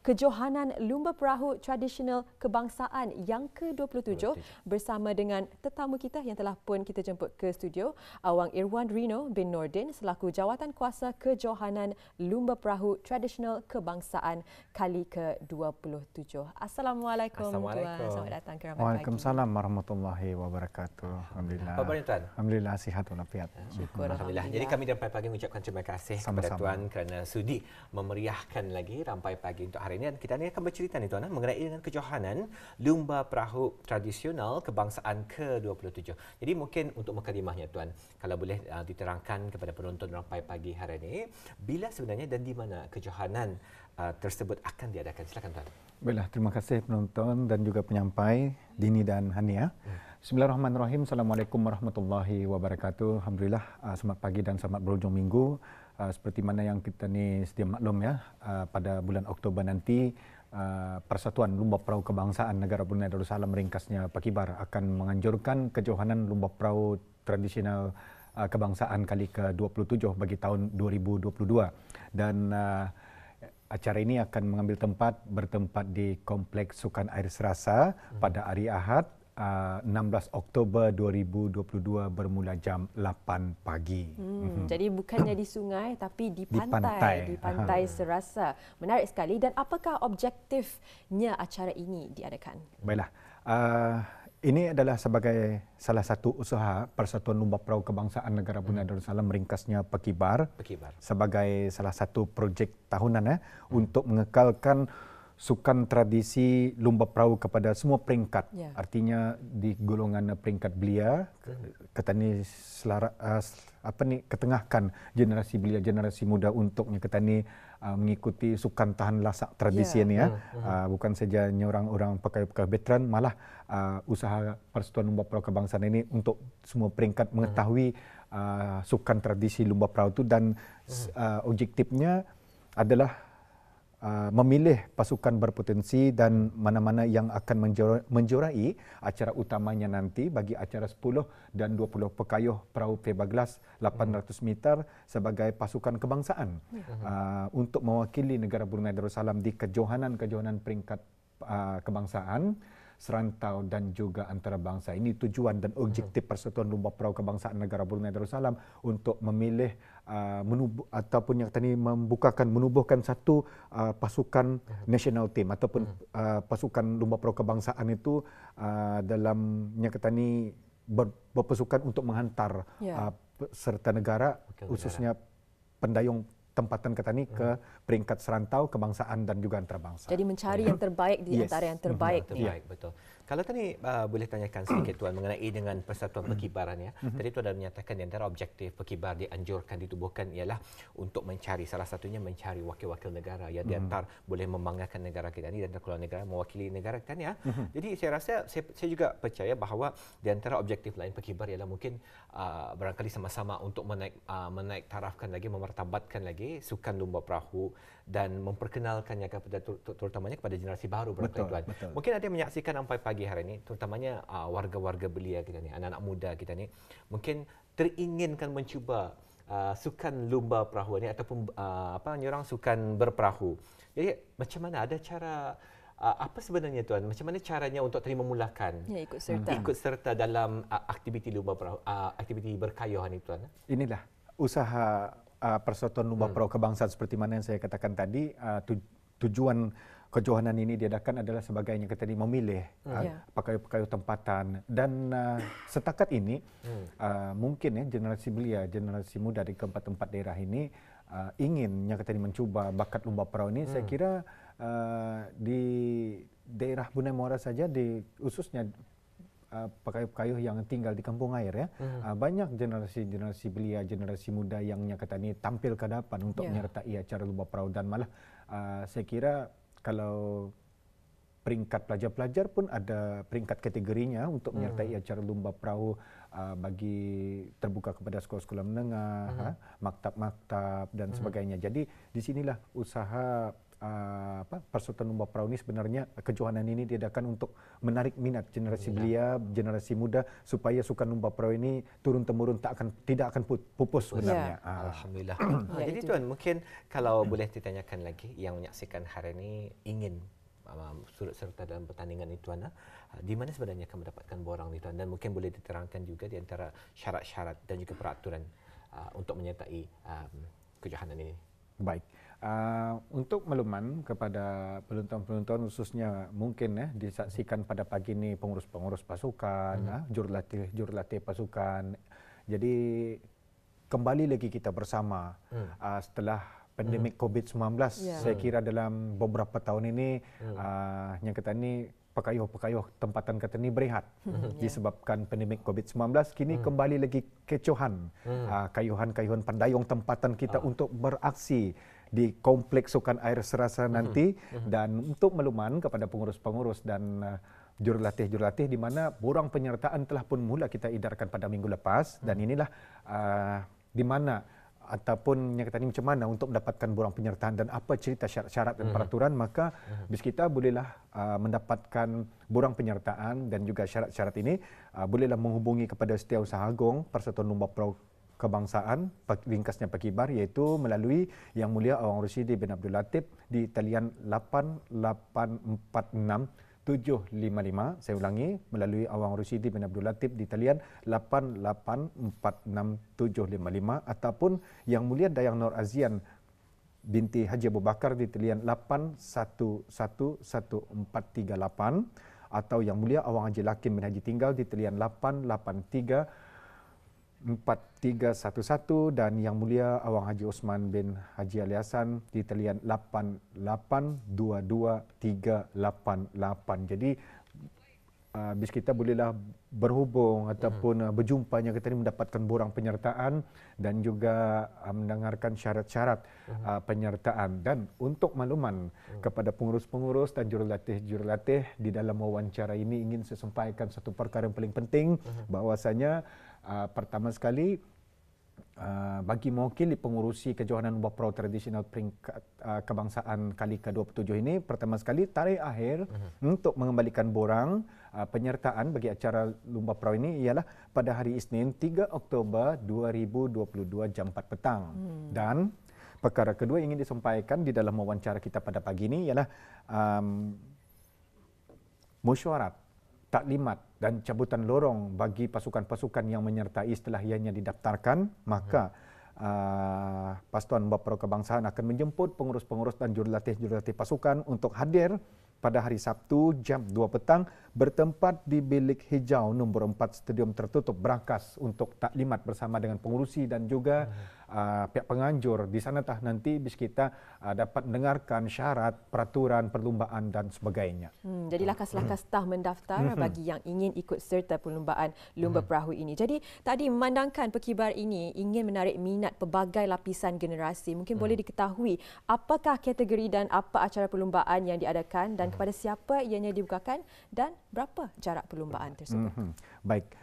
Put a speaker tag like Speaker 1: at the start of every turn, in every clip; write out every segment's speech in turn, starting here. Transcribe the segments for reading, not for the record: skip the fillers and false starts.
Speaker 1: Kejohanan Lumba Perahu Tradisional Kebangsaan yang ke-27 bersama dengan tetamu kita yang telah pun kita jemput ke studio, Awang Irwan Rino bin Nordin selaku Jawatan Kuasa Kejohanan Lumba Perahu Tradisional Kebangsaan kali ke-27. Assalamualaikum Tuan. Selamat datang ke Ramai Pagi.
Speaker 2: Waalaikumsalam warahmatullahi wabarakatuh. Alhamdulillah.
Speaker 3: Apa khabar Tuan?
Speaker 2: Alhamdulillah sihat walafiat.
Speaker 1: Syukur
Speaker 3: Alhamdulillah. Jadi kami Ramai Pagi mengucapkan terima kasih kepada Tuan kerana sudi memeriahkan lagi Ramai Pagi untuk hari ini. Dan kita ni akan bercerita ni Tuan mengenai dengan kejohanan Lumba Perahu Tradisional Kebangsaan ke-27. Jadi mungkin untuk mukadimahnya Tuan, kalau boleh diterangkan kepada penonton Ramai Pagi hari ini, bila sebenarnya dan di mana kejohanan tersebut akan diadakan. Silakan Tuan.
Speaker 2: Baiklah, terima kasih penonton dan juga penyampai Dini dan Hania. Bismillahirrahmanirrahim. Assalamualaikum warahmatullahi wabarakatuh. Alhamdulillah, selamat pagi dan selamat berhujung minggu. Seperti mana yang kita ni sedia maklum ya, pada bulan Oktober nanti Persatuan Lumba Perahu Kebangsaan Negara Brunei Darussalam ringkasnya Pakibar akan menganjurkan kejohanan Lumba Perahu Tradisional Kebangsaan kali ke-27 bagi tahun 2022. Dan acara ini akan mengambil bertempat di Kompleks Sukan Air Serasa pada hari Ahad 16 Oktober 2022 bermula jam 8 pagi.
Speaker 1: Jadi bukannya di sungai tapi di pantai Serasa. Menarik sekali. Dan apakah objektifnya acara ini diadakan?
Speaker 2: Baiklah. Ini adalah sebagai salah satu usaha Persatuan Lumba Perahu Kebangsaan Negara Brunei Darussalam meringkasnya Pakibar sebagai salah satu projek tahunan untuk mengekalkan sukan tradisi lumba perahu kepada semua peringkat. Artinya di golongan peringkat belia, ketani ketengahkan generasi belia, generasi muda untuknya ketani mengikuti sukan tahan lasak tradisi ini ya. Bukan saja orang pakai veteran, malah usaha Persatuan Lumba Perahu Kebangsaan ini untuk semua peringkat mengetahui sukan tradisi lumba perahu itu. Dan objektifnya adalah memilih pasukan berpotensi dan mana-mana yang akan menjuarai acara utamanya nanti bagi acara 10 dan 20 pekayuh perahu fiberglass 800 meter sebagai pasukan kebangsaan untuk mewakili negara Brunei Darussalam di kejohanan peringkat kebangsaan serantau dan juga antarabangsa. Ini tujuan dan objektif Persatuan Lumba Perahu Kebangsaan Negara Brunei Darussalam untuk memilih ataupun yang tadi menubuhkan satu pasukan national team ataupun pasukan lumba perahu kebangsaan itu dalam yang tadi berpasukan untuk menghantar serta negara khususnya pendayung tempatan ketani ke peringkat serantau, kebangsaan dan juga antarabangsa.
Speaker 1: Jadi mencari yang terbaik di antara yang terbaik.
Speaker 3: Betul. Kalau tadi boleh tanyakan sedikit Tuan mengenai dengan Persatuan Pakibaran ya. Tadi Tuan dah menyatakan di antara objektif Pakibar dianjurkan, ditubuhkan ialah untuk mencari, salah satunya mencari wakil-wakil negara yang diantar boleh membanggakan negara kita ni dan keluar negara mewakili negara kita ni ya. Jadi saya rasa saya juga percaya bahawa di antara objektif lain Pakibar ialah mungkin barangkali sama-sama untuk menaik tarafkan lagi, memartabatkan lagi sukan lumba perahu dan memperkenalkannya kepada terutamanya kepada generasi baru barangkali Tuan. Mungkin ada yang menyaksikan sampai pagi hari ini, terutamanya warga-warga belia kita ni, anak-anak muda kita ni, mungkin teringinkan mencuba sukan lumba perahu ni ataupun orang sukan berperahu. Jadi macam mana, ada cara apa sebenarnya Tuan, macam mana caranya untuk tadi memulakan ikut serta dalam aktiviti lumba perahu, aktiviti berkayuhan itu Tuan?
Speaker 2: Inilah usaha Persatuan Lumba Perahu Kebangsaan seperti mana yang saya katakan tadi. Tujuan kejohanan ini diadakan adalah sebagai yang kita memilih pekayuh tempatan dan setakat ini mungkin generasi belia, generasi muda di tempat-tempat daerah ini ingin yang kita mencuba bakat lumba perahu ini. Saya kira di daerah Bunai Muara saja, di khususnya pekayuh-pekayuh yang tinggal di kampung air ya, banyak generasi belia, generasi muda yang nyata ini tampil ke depan untuk menyertai acara lumba perahu. Dan malah saya kira kalau peringkat pelajar-pelajar pun ada peringkat kategorinya untuk menyertai acara lumba perahu bagi terbuka kepada sekolah-sekolah menengah, maktab-maktab dan sebagainya. Jadi di sinilah usaha Persatuan Lumba Perahu ini sebenarnya kejohanan ini diadakan untuk menarik minat generasi belia, generasi muda supaya sukan lumba perahu ini turun temurun tidak akan pupus sebenarnya.
Speaker 3: Alhamdulillah. Jadi tuan, mungkin kalau boleh ditanyakan lagi yang menyaksikan hari ini ingin turut serta dalam pertandingan itu, tuan, di mana sebenarnya akan mendapatkan borang itu, tuan, dan mungkin boleh diterangkan juga di antara syarat-syarat dan juga peraturan untuk menyertai kejohanan ini.
Speaker 2: Baik. Untuk makluman kepada penonton-penonton khususnya mungkin disaksikan pada pagi ini pengurus-pengurus pasukan, jurulatih pasukan. Jadi kembali lagi kita bersama setelah pandemik COVID-19. Saya kira dalam beberapa tahun ini yang kata ini pakayuh tempatan kata ini berehat disebabkan pandemik COVID-19. Kini kembali lagi kecohan kayuhan-kayuhan pandayung tempatan kita untuk beraksi di kompleks sukan air serasa nanti. Dan untuk makluman kepada pengurus-pengurus dan jurulatih-jurulatih di mana borang penyertaan telah pun mula kita edarkan pada minggu lepas. Dan inilah di mana ataupun yang kata ini macam mana untuk mendapatkan borang penyertaan dan apa cerita syarat-syarat dan peraturan, maka bis kita bolehlah mendapatkan borang penyertaan dan juga syarat-syarat ini bolehlah menghubungi kepada Setiausaha Agong Persatuan Lumba Perahu Kebangsaan, ringkasnya Pakibar, iaitu melalui Yang Mulia Awang Rosidi bin Abdul Latif di talian 8846-755. Saya ulangi, melalui Awang Rosidi bin Abdul Latif di talian 8846-755, ataupun Yang Mulia Dayang Nur Azian binti Haji Abu Bakar di talian 81111438, atau Yang Mulia Awang Haji Lakim bin Haji Tinggal di talian 883-4311, dan Yang Mulia Awang Haji Osman bin Haji Aliasan di talian 88223888. Jadi bis kita bolehlah berhubung ataupun berjumpanya kita ini mendapatkan borang penyertaan dan juga mendengarkan syarat-syarat penyertaan. Dan untuk makluman kepada pengurus-pengurus dan jurulatih di dalam wawancara ini ingin saya sampaikan satu perkara yang paling penting, bahwasanya pertama sekali bagi mewakili pengurusi kejohanan lumba perahu tradisional peringkat kebangsaan kali ke-27 ini, pertama sekali tarikh akhir untuk mengembalikan borang penyertaan bagi acara lumba perahu ini ialah pada hari Isnin 3 Oktober 2022 jam 4 petang. Dan perkara kedua ingin disampaikan di dalam wawancara kita pada pagi ini ialah mesyuarat, taklimat dan cabutan lorong bagi pasukan-pasukan yang menyertai setelah ianya didaftarkan. Maka Persatuan Lumba Perahu Kebangsaan akan menjemput pengurus-pengurus dan jurulatih-jurulatih pasukan untuk hadir pada hari Sabtu jam 2 petang bertempat di Bilik Hijau nombor 4 Stadium Tertutup Brankas untuk taklimat bersama dengan pengurusi dan juga pihak penganjur. Di sanatah nanti bis kita dapat mendengarkan syarat, peraturan, perlumbaan dan sebagainya.
Speaker 1: Jadi lakas-lakas tah mendaftar bagi yang ingin ikut serta perlumbaan lumba perahu ini. Jadi tadi memandangkan Pakibar ini ingin menarik minat pelbagai lapisan generasi. Mungkin boleh diketahui apakah kategori dan apa acara perlumbaan yang diadakan dan kepada siapa ianya dibukakan dan berapa jarak perlumbaan tersebut.
Speaker 2: Baik,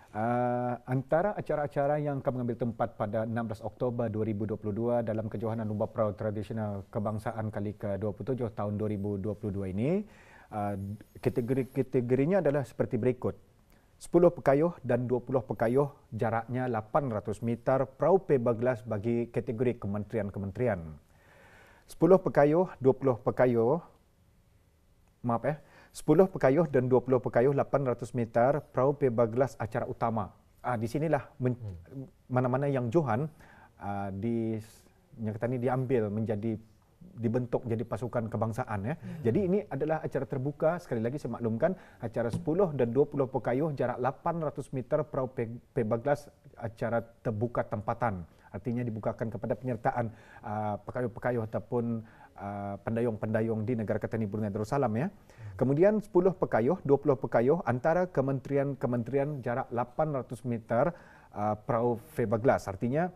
Speaker 2: antara acara-acara yang akan mengambil tempat pada 16 Oktober 2022 dalam kejohanan lumba perahu tradisional kebangsaan kali ke-27 tahun 2022 ini, kategori-kategorinya adalah seperti berikut. 10 pekayuh dan 20 pekayuh, jaraknya 800 meter, perahu P-baglas bagi kategori kementerian-kementerian. 10 pekayuh, 20 pekayuh, 10 pekayuh dan 20 pekayuh 800 meter, perahu P-baglas acara utama. Di sinilah mana-mana yang johan yang kata ini diambil menjadi dibentuk jadi pasukan kebangsaan. Jadi ini adalah acara terbuka. Sekali lagi saya maklumkan, acara 10 dan 20 pekayuh jarak 800 meter, perahu P-baglas acara terbuka tempatan. Artinya dibukakan kepada penyertaan pekayuh-pekayuh ataupun pendayung-pendayung di negara Ketani Brunei Darussalam. Kemudian 10 pekayuh, 20 pekayuh antara kementerian-kementerian jarak 800 meter, perahu P-baglas. Artinya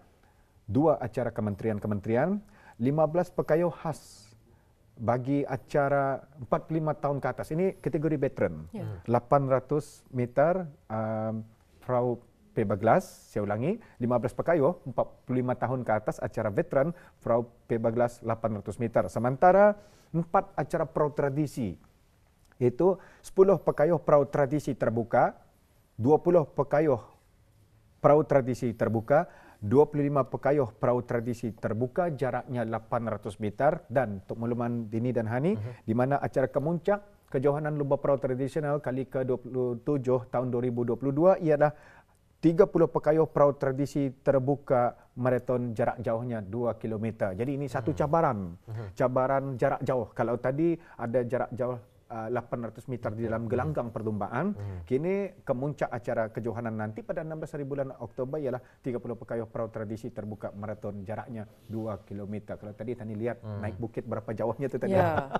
Speaker 2: 2 acara kementerian-kementerian, 15 pekayuh khas bagi acara 45 tahun ke atas. Ini kategori veteran. 800 meter, perahu P-Baglas, saya ulangi, 15 pekayuh 45 tahun ke atas acara veteran perahu P-Baglas 800 meter. Sementara 4 acara perahu tradisi, iaitu 10 pekayuh perahu tradisi terbuka, 20 pekayuh perahu tradisi terbuka, 25 pekayuh perahu tradisi terbuka jaraknya 800 meter, dan untuk makluman Dini dan Hani, di mana acara kemuncak kejohanan lumba perahu tradisional kali ke-27 tahun 2022 ialah 30 pekayuh perahu tradisi terbuka maraton jarak jauhnya 2 km. Jadi ini satu cabaran. Cabaran jarak jauh. Kalau tadi ada jarak jauh 800 meter di dalam gelanggang perlumbaan, kini kemuncak acara kejohanan nanti pada 16 hari bulan Oktober ialah 30 pekayuh perahu tradisi terbuka maraton jaraknya 2 km. Kalau tadi Tani lihat naik bukit berapa jauhnya tu tadi.
Speaker 1: Ya.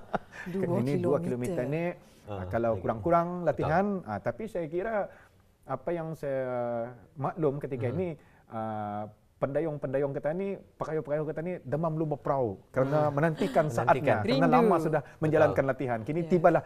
Speaker 1: 2
Speaker 2: ini 2 km ni kalau kurang-kurang latihan, tapi saya kira apa yang saya maklum ketika ini pendayung-pendayung kita ni, pekayuh-pekayuh kita ni demam lumba perahu kerana menantikan saatnya, kerana lama sudah menjalankan latihan. Kini tibalah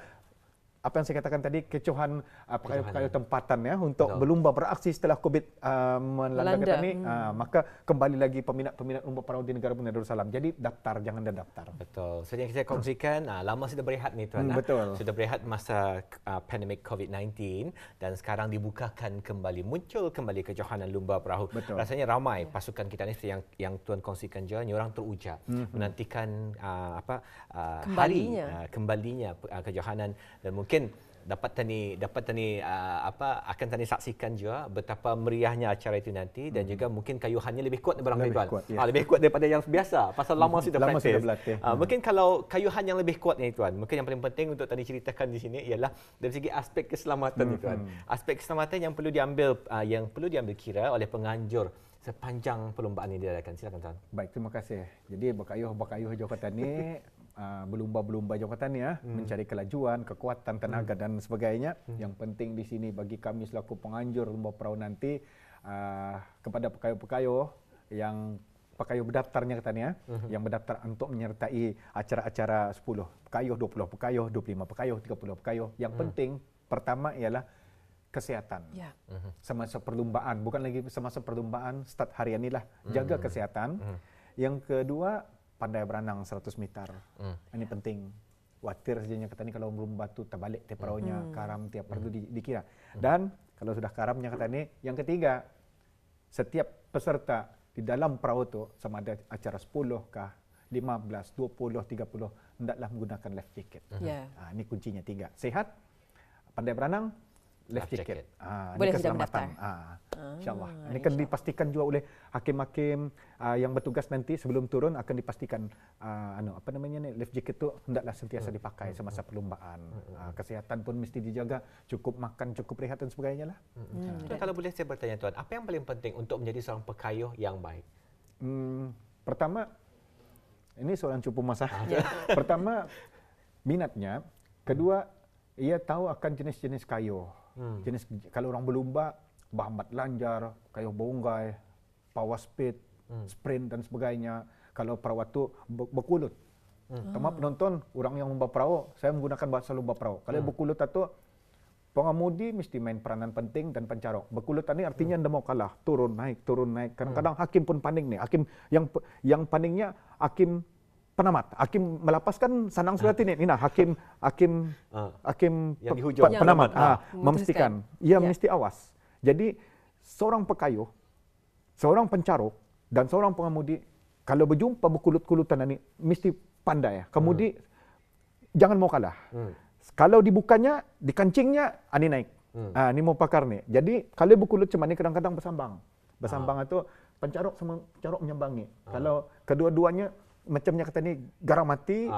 Speaker 2: apa yang saya katakan tadi, kecohan pekayuh-pekayuh tempatan ya untuk berlumba beraksi setelah COVID melanda kita ni, maka kembali lagi peminat-peminat lumba perahu di negara Brunei Darussalam. Jadi daftar, jangan dah daftar.
Speaker 3: Betul. So yang saya kongsikan, lama sudah berehat ni tuan.
Speaker 2: Betul.
Speaker 3: Sudah berehat masa pandemik COVID-19 dan sekarang dibukakan kembali, muncul kembali kejohanan lumba perahu.
Speaker 2: Betul.
Speaker 3: Rasanya ramai pasukan kita ni seperti yang tuan kongsikan juga, orang teruja menantikan kembalinya kejohanan, dan mungkin dapat tani akan tani saksikan juga betapa meriahnya acara itu nanti, dan juga mungkin kayuhannya lebih kuat daripada tuan. Lebih kuat daripada yang biasa pasal lama sudah praktis. Mungkin kalau kayuhan yang lebih kuat ni tuan, mungkin yang paling penting untuk tani ceritakan di sini ialah dari segi aspek keselamatan ni tuan. Aspek keselamatan yang perlu diambil kira oleh penganjur sepanjang perlumbaan ini diadakan. Silakan tuan.
Speaker 2: Baik, terima kasih. Jadi berkayuh jawatan ni berlumba-berlumba jawatan ni mencari kelajuan, kekuatan, tenaga dan sebagainya. Yang penting di sini bagi kami selaku penganjur lumba perahu nanti, kepada pekayuh-pekayuh yang pekayuh berdaftarnya katanya, yang berdaftar untuk menyertai acara-acara 10 pekayuh, 20 pekayuh, 25 pekayuh, 30 pekayuh. Yang penting pertama ialah kesihatan. Semasa perlumbaan, bukan lagi semasa perlumbaan, start harian inilah, jaga kesihatan. Yang kedua, pandai berenang 100 meter. Ini penting. Watir saja kata ni kalau belum batu terbalik tiap perahunya, karam tiap perlu dikira. Dan kalau sudah karamnya kata ni, yang ketiga, setiap peserta di dalam perahu tu sama ada acara 10 kah, 15, 20, 30, hendaklah menggunakan life jacket. Ini kuncinya 3. Sehat, pandai berenang, life jacket.
Speaker 1: Boleh
Speaker 2: ini keselamatan. InsyaAllah. Ini akan dipastikan juga oleh hakim-hakim yang bertugas nanti sebelum turun, akan dipastikan life jacket itu hendaklah sentiasa dipakai semasa perlumbaan. Kesihatan pun mesti dijaga, cukup makan, cukup rehat dan sebagainya lah.
Speaker 3: Kalau boleh saya bertanya tuan, apa yang paling penting untuk menjadi seorang pekayuh yang baik?
Speaker 2: Pertama, ini soalan cukup masa. Pertama, minatnya. Kedua, ia tahu akan jenis-jenis kayuh. Jenis kalau orang berlumba, bahambat lanjar, kayuh bonggai, power speed, sprint dan sebagainya. Kalau perawat tu berkulut. Teman penonton, orang yang lumba perahu, saya menggunakan bahasa lumba perahu. Kalau berkulut itu, pengemudi mesti main peranan penting dan pencarok. Berkulut ini artinya anda mau kalah, turun naik. Kadang-kadang hakim pun paning nih. Hakim yang paningnya hakim penamat. Hakim melepaskan sanang sudah ini. Nah, hakim
Speaker 3: yang dihujung
Speaker 2: penamat memastikan. Ia mesti awas. Jadi seorang pekayuh, seorang pencaruk dan seorang pengemudi kalau berjumpa berkulut-kulutan ini mesti pandai. Kemudi jangan mau kalah. Kalau dibukanya, dikancingnya, ini naik. Ini mau pakar nih. Jadi kalau berkulut cuma ini kadang-kadang bersambang. Bersambang itu pencaruk sama pencaruk menyambangi. Kalau kedua-duanya macamnya kata ni garam mati,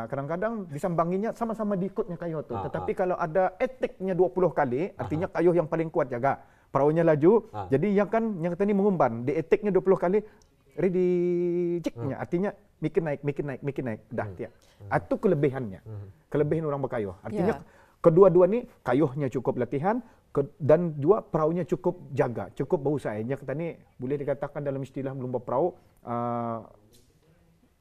Speaker 2: kadang-kadang disambanginya sama-sama diikutnya kayuh tu. Tetapi kalau ada etiknya 20 kali, artinya kayuh yang paling kuat jaga. Perahunya laju, jadi yang kata ni mengumban, di etiknya 20 kali, ready jiknya, artinya makin naik, dah tiap. Itu kelebihannya. Kelebihan orang berkayuh. Artinya kedua-dua ni kayuhnya cukup latihan dan juga perahunya cukup jaga, cukup berusaha. Yang kata ni boleh dikatakan dalam istilah melumba perahu,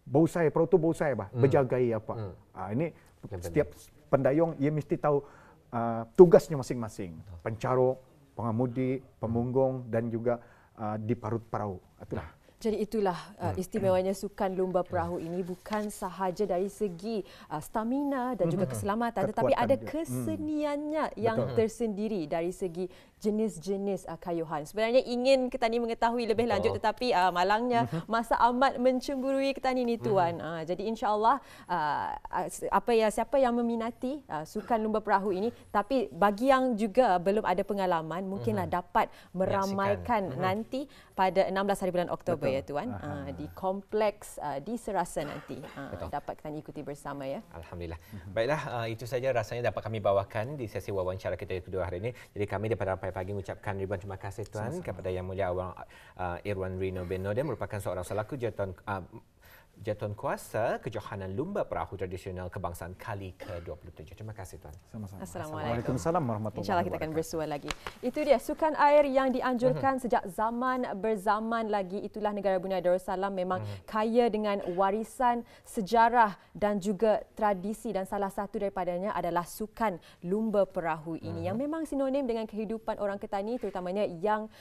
Speaker 2: berusaha, perahu tu berusaha berjagai apa. Ini setiap pendayung ia mesti tahu tugasnya masing-masing. Pencaruk, pengemudi, pemunggung dan juga di parut perahu. Itulah.
Speaker 1: Jadi itulah istimewanya sukan lumba perahu ini, bukan sahaja dari segi stamina dan juga keselamatan, tetapi ada keseniannya yang tersendiri dari segi jenis-jenis kayuhan. Sebenarnya ingin Ketani mengetahui lebih lanjut, tetapi malangnya masa amat mencemburui Ketani ni tuan. Jadi insya-Allah siapa yang meminati sukan lumba perahu ini, tapi bagi yang juga belum ada pengalaman, mungkinlah dapat meramaikan nanti pada 16 hari bulan Oktober ya tuan, di kompleks di Serasa nanti. Dapat kita ikuti bersama ya.
Speaker 3: Alhamdulillah. Baiklah, itu saja rasanya dapat kami bawakan di sesi wawancara kita yang kedua hari ini. Jadi kami daripada Rampai Pagi mengucapkan ribuan terima kasih tuan kepada Yang Mulia Awang Irwan Rino bin Nordin, merupakan seorang selaku Jatuan Kuasa Kejohanan Lumba Perahu Tradisional Kebangsaan kali ke-27. Terima kasih tuan.
Speaker 2: Sama-sama.
Speaker 1: Assalamualaikum.
Speaker 2: Waalaikumsalam warahmatullahi wabarakatuh.
Speaker 1: InsyaAllah kita akan bersua lagi. Itu dia sukan air yang dianjurkan sejak zaman berzaman lagi. Itulah negara Brunei Darussalam memang kaya dengan warisan sejarah dan juga tradisi, dan salah satu daripadanya adalah sukan lumba perahu ini yang memang sinonim dengan kehidupan orang Ketani, terutamanya yang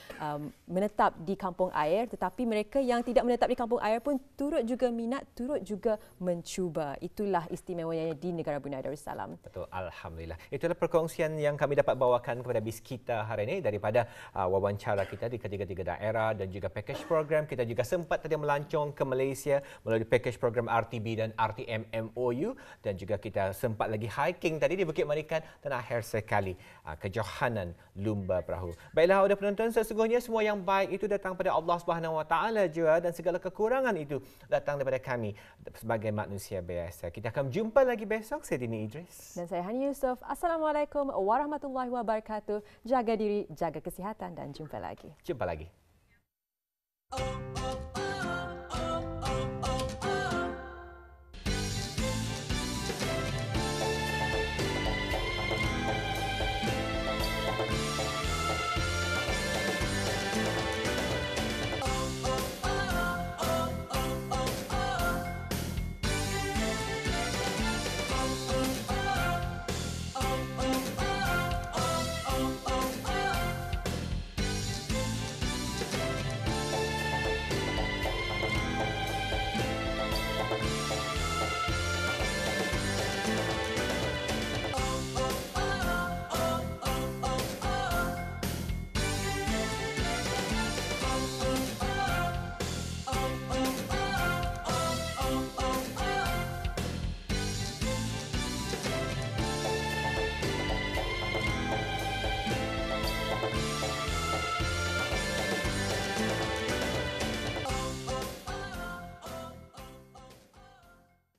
Speaker 1: menetap di kampung air, tetapi mereka yang tidak menetap di kampung air pun turut juga turut juga mencuba. Itulah istimewanya di negara Brunei Darussalam.
Speaker 3: Betul, alhamdulillah. Itulah perkongsian yang kami dapat bawakan kepada BIS kita hari ini daripada wawancara kita di ketiga-tiga daerah dan juga package program. Kita juga sempat tadi melancong ke Malaysia melalui package program RTB dan RTM MOU, dan juga kita sempat lagi hiking tadi di Bukit Marikan, dan akhir sekali kejohanan lumba perahu. Baiklah audio penonton, sesungguhnya semua yang baik itu datang pada Allah Subhanahu Wa Taala jua, dan segala kekurangan itu datang daripada kami sebagai manusia biasa. Kita akan jumpa lagi besok. Saya Dini Idris.
Speaker 1: Dan saya Hani Yusof. Assalamualaikum warahmatullahi wabarakatuh. Jaga diri, jaga kesihatan, dan jumpa lagi.
Speaker 3: Jumpa lagi.